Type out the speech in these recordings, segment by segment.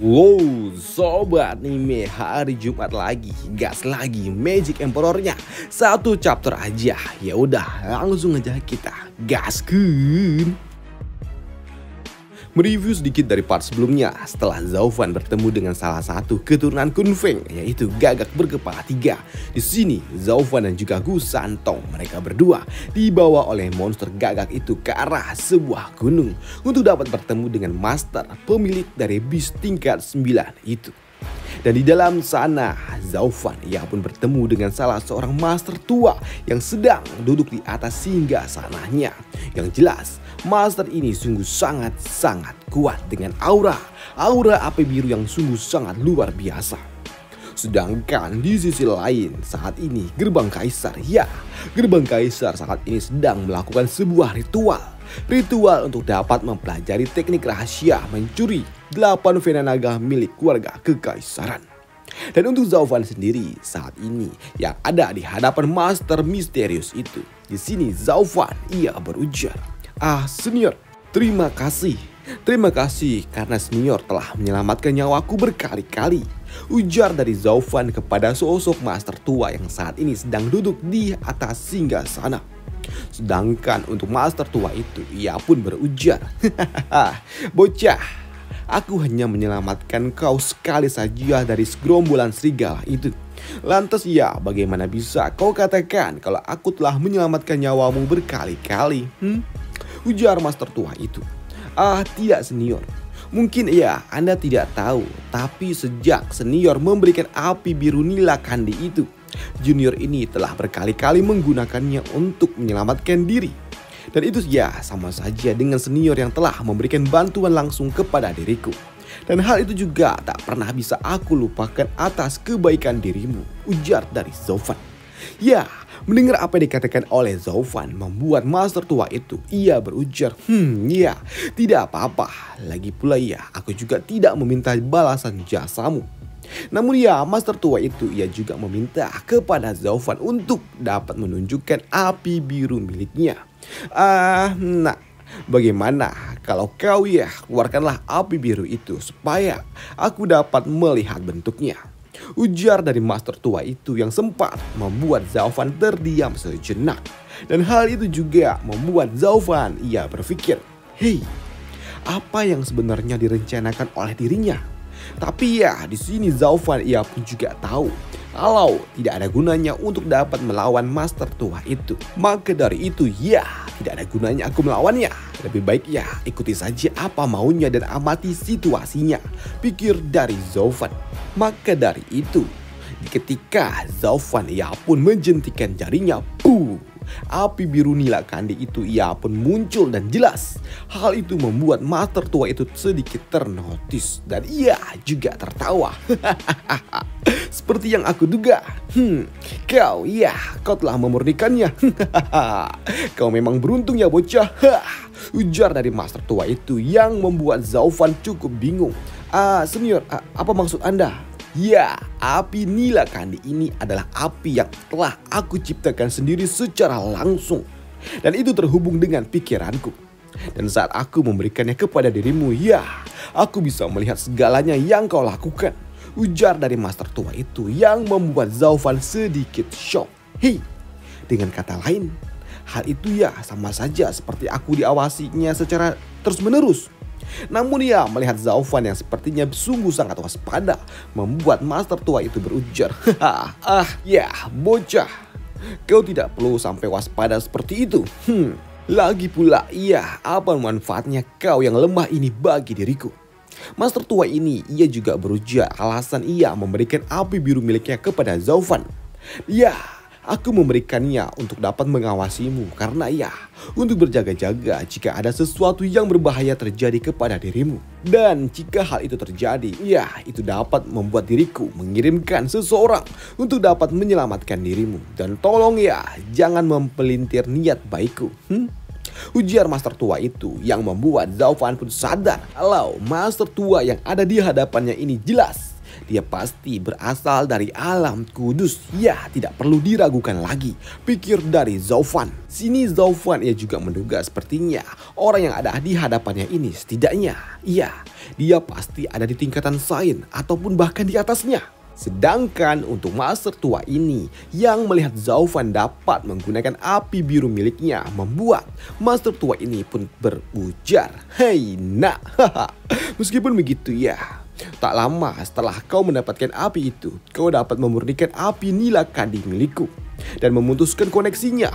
Wow, sobat anime, hari Jumat lagi, gas lagi Magic Emperor-nya. Satu chapter aja. Ya udah, langsung aja kita gaskeun. Mereview sedikit dari part sebelumnya. Setelah Zaufan bertemu dengan salah satu keturunan Kunfeng, yaitu Gagak berkepala 3. Di sini Zaufan dan juga Gu Santong, mereka berdua dibawa oleh monster Gagak itu ke arah sebuah gunung untuk dapat bertemu dengan master pemilik dari bis tingkat 9 itu. Dan di dalam sana, Zaufan ia pun bertemu dengan salah seorang master tua yang sedang duduk di atas singgasananya. Yang jelas, master ini sungguh sangat kuat dengan aura api biru yang sungguh sangat luar biasa. Sedangkan di sisi lain, saat ini Gerbang Kaisar saat ini sedang melakukan sebuah ritual untuk dapat mempelajari teknik rahasia mencuri 8 vena naga milik keluarga kekaisaran. Dan untuk Zaufan sendiri saat ini yang ada di hadapan master misterius itu, di sini Zaufan ia berujar, senior, terima kasih karena senior telah menyelamatkan nyawaku berkali-kali. Ujar dari Zaufan kepada sosok master tua yang saat ini sedang duduk di atas singgasana. Sedangkan untuk master tua itu, ia pun berujar, bocah, aku hanya menyelamatkan kau sekali saja dari segerombolan serigala itu. Lantas ya, bagaimana bisa kau katakan kalau aku telah menyelamatkan nyawamu berkali-kali? Ujar master tua itu. Tidak senior. Mungkin ya Anda tidak tahu, tapi sejak senior memberikan api biru Nila Kandi itu, junior ini telah berkali-kali menggunakannya untuk menyelamatkan diri. Dan itu ya sama saja dengan senior yang telah memberikan bantuan langsung kepada diriku. Dan hal itu juga tak pernah bisa aku lupakan atas kebaikan dirimu, ujar dari Zaufan. Ya, mendengar apa yang dikatakan oleh Zaufan membuat master tua itu ia berujar, ya, tidak apa-apa. Lagi pula ya, aku juga tidak meminta balasan jasamu. Namun ya, master tua itu ia juga meminta kepada Zaufan untuk dapat menunjukkan api biru miliknya. Nah, bagaimana kalau kau ya keluarkanlah api biru itu supaya aku dapat melihat bentuknya. Ujar dari master tua itu yang sempat membuat Zaufan terdiam sejenak. Dan hal itu juga membuat Zaufan ia berpikir, apa yang sebenarnya direncanakan oleh dirinya? Tapi ya di sini Zaufan ia pun juga tahu kalau tidak ada gunanya untuk dapat melawan master tua itu. Maka dari itu ya tidak ada gunanya aku melawannya. Lebih baik ya ikuti saja apa maunya dan amati situasinya, pikir dari Zaufan. Maka dari itu ketika Zaufan ia pun menjentikan jarinya, api biru Nila Kandi itu ia pun muncul dan jelas. Hal itu membuat master tua itu sedikit ternotis dan ia juga tertawa. Seperti yang aku duga, kau telah memurnikannya. Kau memang beruntung ya bocah. Ujar dari master tua itu yang membuat Zaufan cukup bingung. Senior, apa maksud Anda? Ya, api Nila Kandi ini adalah api yang telah aku ciptakan sendiri secara langsung. Dan itu terhubung dengan pikiranku. Dan saat aku memberikannya kepada dirimu, ya, aku bisa melihat segalanya yang kau lakukan. Ujar dari master tua itu yang membuat Zaufan sedikit shock. Dengan kata lain, hal itu ya sama saja seperti aku diawasinya secara terus-menerus. Namun ya melihat Zaufan yang sepertinya sungguh sangat waspada membuat master tua itu berujar, ya bocah, kau tidak perlu sampai waspada seperti itu. Lagi pula iya, apa manfaatnya kau yang lemah ini bagi diriku? Master tua ini ia juga berujar alasan ia memberikan api biru miliknya kepada Zaufan. Ya, aku memberikannya untuk dapat mengawasimu karena ya, untuk berjaga-jaga jika ada sesuatu yang berbahaya terjadi kepada dirimu. Dan jika hal itu terjadi, ya itu dapat membuat diriku mengirimkan seseorang untuk dapat menyelamatkan dirimu. Dan tolong ya, jangan mempelintir niat baikku. Ujar master tua itu yang membuat Zaufan pun sadar kalau master tua yang ada di hadapannya ini jelas Dia pasti berasal dari alam kudus. Ya, tidak perlu diragukan lagi. Pikir dari Zaufan. Sini Zaufan ia juga menduga sepertinya orang yang ada di hadapannya ini setidaknya, iya, dia pasti ada di tingkatan sains ataupun bahkan di atasnya. Sedangkan untuk master tua ini yang melihat Zaufan dapat menggunakan api biru miliknya, membuat master tua ini pun berujar, "Hei nak, meskipun begitu ya, tak lama setelah kau mendapatkan api itu, kau dapat memurnikan api nila kandi milikku dan memutuskan koneksinya.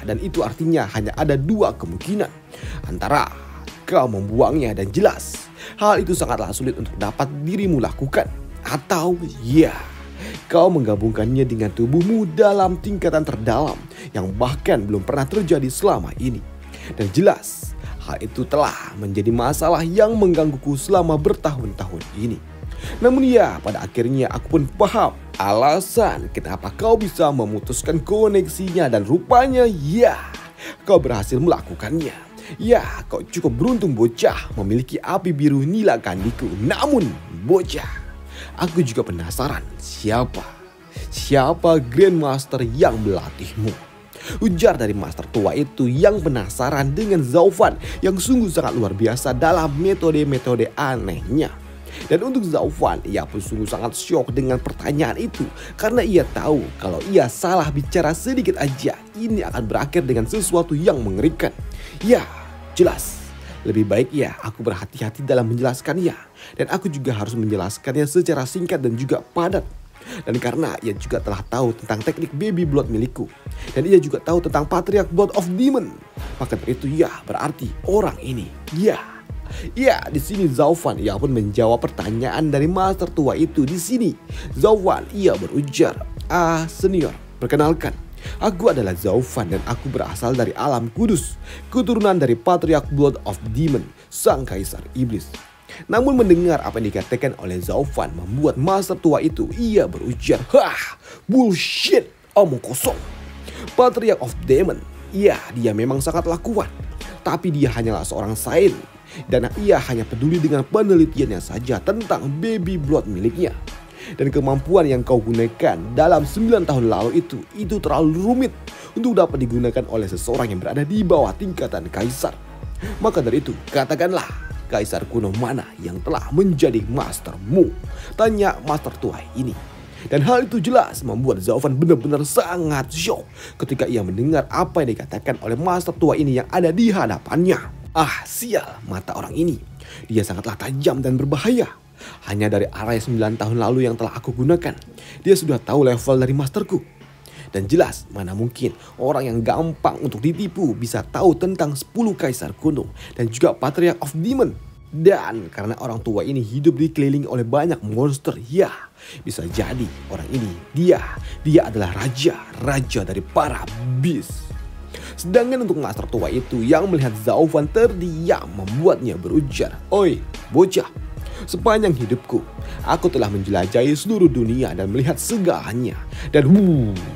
Dan itu artinya hanya ada dua kemungkinan. Antara kau membuangnya dan jelas hal itu sangatlah sulit untuk dapat dirimu lakukan. Atau ya, kau menggabungkannya dengan tubuhmu dalam tingkatan terdalam yang bahkan belum pernah terjadi selama ini. Dan jelas hal itu telah menjadi masalah yang menggangguku selama bertahun-tahun ini. Namun ya, pada akhirnya aku pun paham alasan kenapa kau bisa memutuskan koneksinya dan rupanya ya, kau berhasil melakukannya. Ya, kau cukup beruntung bocah memiliki api biru nila kandiku. Namun bocah, aku juga penasaran siapa Grandmaster yang melatihmu. Ujar dari master tua itu yang penasaran dengan Zaufan yang sungguh sangat luar biasa dalam metode-metode anehnya. Dan untuk Zaufan, ia pun sungguh sangat syok dengan pertanyaan itu. Karena ia tahu kalau ia salah bicara sedikit aja, ini akan berakhir dengan sesuatu yang mengerikan. Ya, jelas. Lebih baik ya aku berhati-hati dalam menjelaskannya. Dan aku juga harus menjelaskannya secara singkat dan juga padat. Dan karena ia juga telah tahu tentang teknik baby blood milikku. Dan ia juga tahu tentang Patriarch Blood of Demon. Maka dari itu ya berarti orang ini. Ya, di sini Zaufan ia pun menjawab pertanyaan dari master tua itu. Di sini Zaufan ia berujar, senior, perkenalkan. Aku adalah Zaufan dan aku berasal dari alam kudus, keturunan dari Patriarch Blood of Demon, sang kaisar iblis. Namun mendengar apa yang dikatakan oleh Zaufan membuat master tua itu ia berujar, bullshit, omong kosong. Patriarch of Demon, iya dia memang sangatlah kuat, tapi dia hanyalah seorang sains dan ia hanya peduli dengan penelitiannya saja tentang baby blood miliknya. Dan kemampuan yang kau gunakan dalam 9 tahun lalu itu terlalu rumit untuk dapat digunakan oleh seseorang yang berada di bawah tingkatan kaisar. Maka dari itu, katakanlah kaisar kuno mana yang telah menjadi mastermu? Tanya master tua ini. Dan hal itu jelas membuat Zaufan benar-benar sangat syok ketika ia mendengar apa yang dikatakan oleh master tua ini yang ada di hadapannya. Sial, mata orang ini. Dia sangatlah tajam dan berbahaya. Hanya dari area 9 tahun lalu yang telah aku gunakan, dia sudah tahu level dari masterku. Dan jelas mana mungkin orang yang gampang untuk ditipu bisa tahu tentang 10 kaisar kuno dan juga Patriarch of Demon. Dan karena orang tua ini hidup dikelilingi oleh banyak monster, ya bisa jadi orang ini dia adalah raja dari para beast. Sedangkan untuk master tua itu yang melihat Zaufan terdiam membuatnya berujar, "Oi, bocah. Sepanjang hidupku, aku telah menjelajahi seluruh dunia dan melihat segalanya." Dan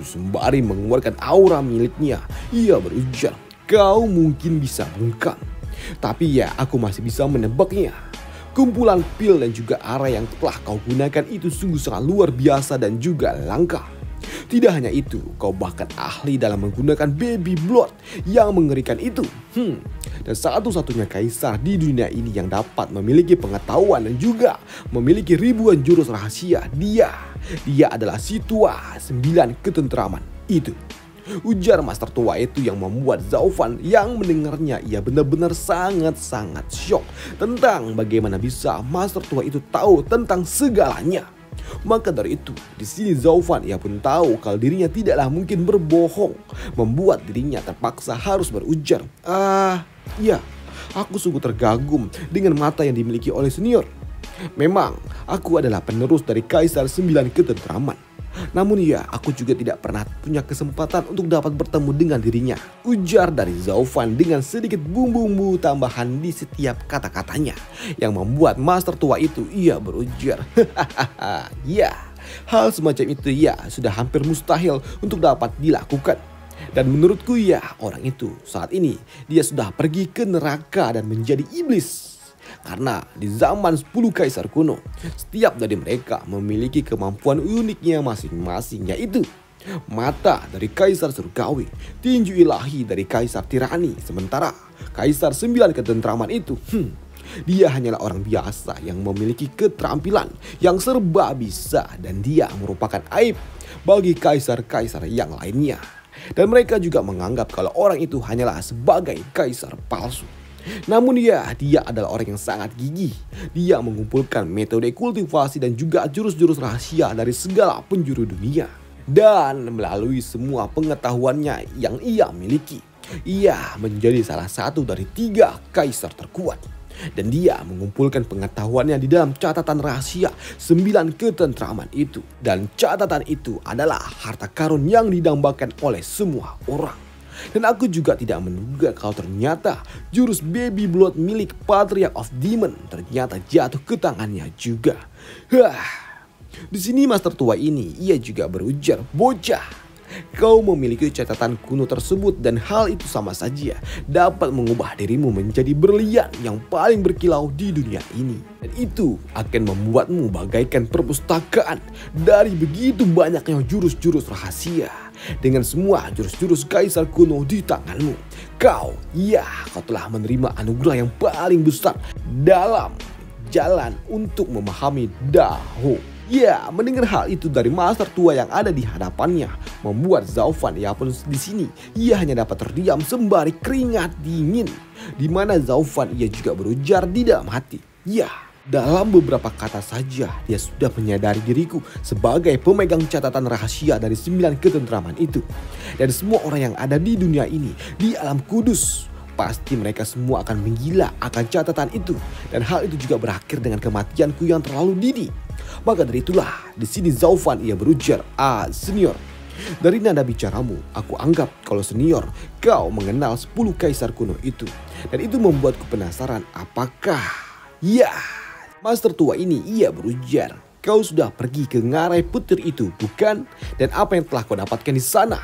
sembari mengeluarkan aura miliknya, ia berujar, "Kau mungkin bisa bungkam, tapi ya aku masih bisa menebaknya. Kumpulan pil dan juga area yang telah kau gunakan itu sungguh sangat luar biasa dan juga langka. Tidak hanya itu, kau bahkan ahli dalam menggunakan baby blood yang mengerikan itu. Dan satu-satunya kaisar di dunia ini yang dapat memiliki pengetahuan dan juga memiliki ribuan jurus rahasia. Dia adalah si tua 9 ketentraman itu." Ujar master tua itu yang membuat Zaufan yang mendengarnya ia benar-benar sangat-sangat syok tentang bagaimana bisa master tua itu tahu tentang segalanya. Maka dari itu, di sini Zaufan ia pun tahu kalau dirinya tidaklah mungkin berbohong, membuat dirinya terpaksa harus berujar, ya, aku sungguh tergagum dengan mata yang dimiliki oleh senior. Memang aku adalah penerus dari Kaisar 9 Ketentraman. Namun ya, aku juga tidak pernah punya kesempatan untuk dapat bertemu dengan dirinya. Ujar dari Zaufan dengan sedikit bumbu-bumbu tambahan di setiap kata-katanya yang membuat master tua itu ia berujar, ya, hal semacam itu ya sudah hampir mustahil untuk dapat dilakukan. Dan menurutku ya, orang itu saat ini dia sudah pergi ke neraka dan menjadi iblis. Karena di zaman 10 kaisar kuno, setiap dari mereka memiliki kemampuan uniknya masing-masing, yaitu mata dari kaisar surgawi, tinju ilahi dari kaisar tirani. Sementara kaisar 9 ketentraman itu, dia hanyalah orang biasa yang memiliki keterampilan yang serba bisa, dan dia merupakan aib bagi kaisar-kaisar yang lainnya. Dan mereka juga menganggap kalau orang itu hanyalah sebagai kaisar palsu. Namun dia adalah orang yang sangat gigih. Dia mengumpulkan metode kultivasi dan juga jurus-jurus rahasia dari segala penjuru dunia. Dan melalui semua pengetahuannya yang ia miliki, ia menjadi salah satu dari 3 kaisar terkuat. Dan dia mengumpulkan pengetahuannya di dalam catatan rahasia 9 ketentraman itu. Dan catatan itu adalah harta karun yang didambakan oleh semua orang. Dan aku juga tidak menduga kalau ternyata jurus baby blood milik Patriarch of Demon ternyata jatuh ke tangannya juga. Di sini master tua ini ia juga berujar, "Bocah, kau memiliki catatan kuno tersebut dan hal itu sama saja dapat mengubah dirimu menjadi berlian yang paling berkilau di dunia ini. Dan itu akan membuatmu bagaikan perpustakaan dari begitu banyaknya jurus-jurus rahasia. Dengan semua jurus-jurus kaisar kuno di tanganmu, kau telah menerima anugerah yang paling besar dalam jalan untuk memahami Dao." Mendengar hal itu dari master tua yang ada di hadapannya membuat Zaufan pun di sini ia hanya dapat terdiam sembari keringat dingin. Di mana Zaufan juga berujar di dalam hati, dalam beberapa kata saja dia sudah menyadari diriku sebagai pemegang catatan rahasia dari 9 ketentraman itu. Dan semua orang yang ada di dunia ini, di alam kudus, pasti mereka semua akan menggila akan catatan itu. Dan hal itu juga berakhir dengan kematianku yang terlalu dini. Maka dari itulah di sini Zaufan berujar, "Senior, dari nada bicaramu aku anggap kalau senior kau mengenal 10 kaisar kuno itu." Dan itu membuatku penasaran, apakah master tua ini berujar, "Kau sudah pergi ke ngarai petir itu, bukan? Dan apa yang telah kau dapatkan di sana?"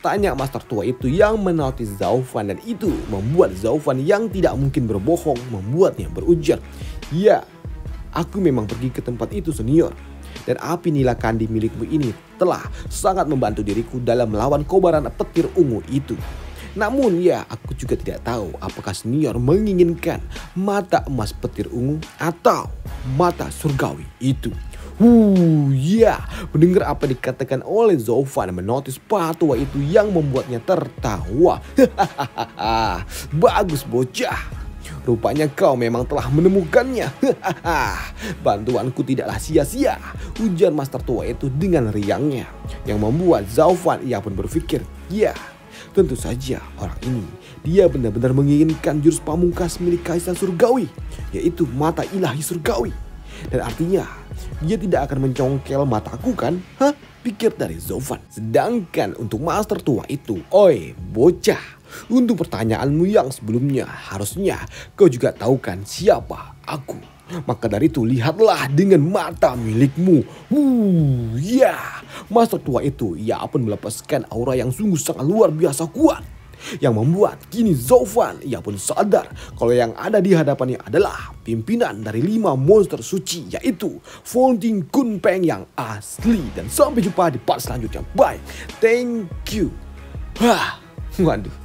Tanya master tua itu yang menotis Zaufan. Dan itu membuat Zaufan yang tidak mungkin berbohong membuatnya berujar, "Aku memang pergi ke tempat itu, senior. Dan api nila kandi milikmu ini telah sangat membantu diriku dalam melawan kobaran petir ungu itu. Namun aku juga tidak tahu apakah senior menginginkan mata emas petir ungu atau mata surgawi itu." Mendengar apa dikatakan oleh Zaufan menotis patua itu yang membuatnya tertawa. "Bagus bocah. Rupanya kau memang telah menemukannya. Bantuanku tidaklah sia-sia," ujar master tua itu dengan riangnya. Yang membuat Zaufan pun berpikir, tentu saja orang ini dia benar-benar menginginkan jurus pamungkas milik kaisar surgawi, yaitu mata ilahi surgawi. Dan artinya dia tidak akan mencongkel mataku, kan? Pikir dari Zaufan. Sedangkan untuk master tua itu, "Oi bocah, untuk pertanyaanmu yang sebelumnya harusnya kau juga tahu kan siapa aku. Maka dari itu lihatlah dengan mata milikmu." Master tua itu pun melepaskan aura yang sungguh sangat luar biasa kuat. Yang membuat kini Zaufan pun sadar kalau yang ada di hadapannya adalah pimpinan dari 5 monster suci, yaitu Fountain Kunpeng yang asli. Dan sampai jumpa di part selanjutnya. Bye. Thank you. Waduh.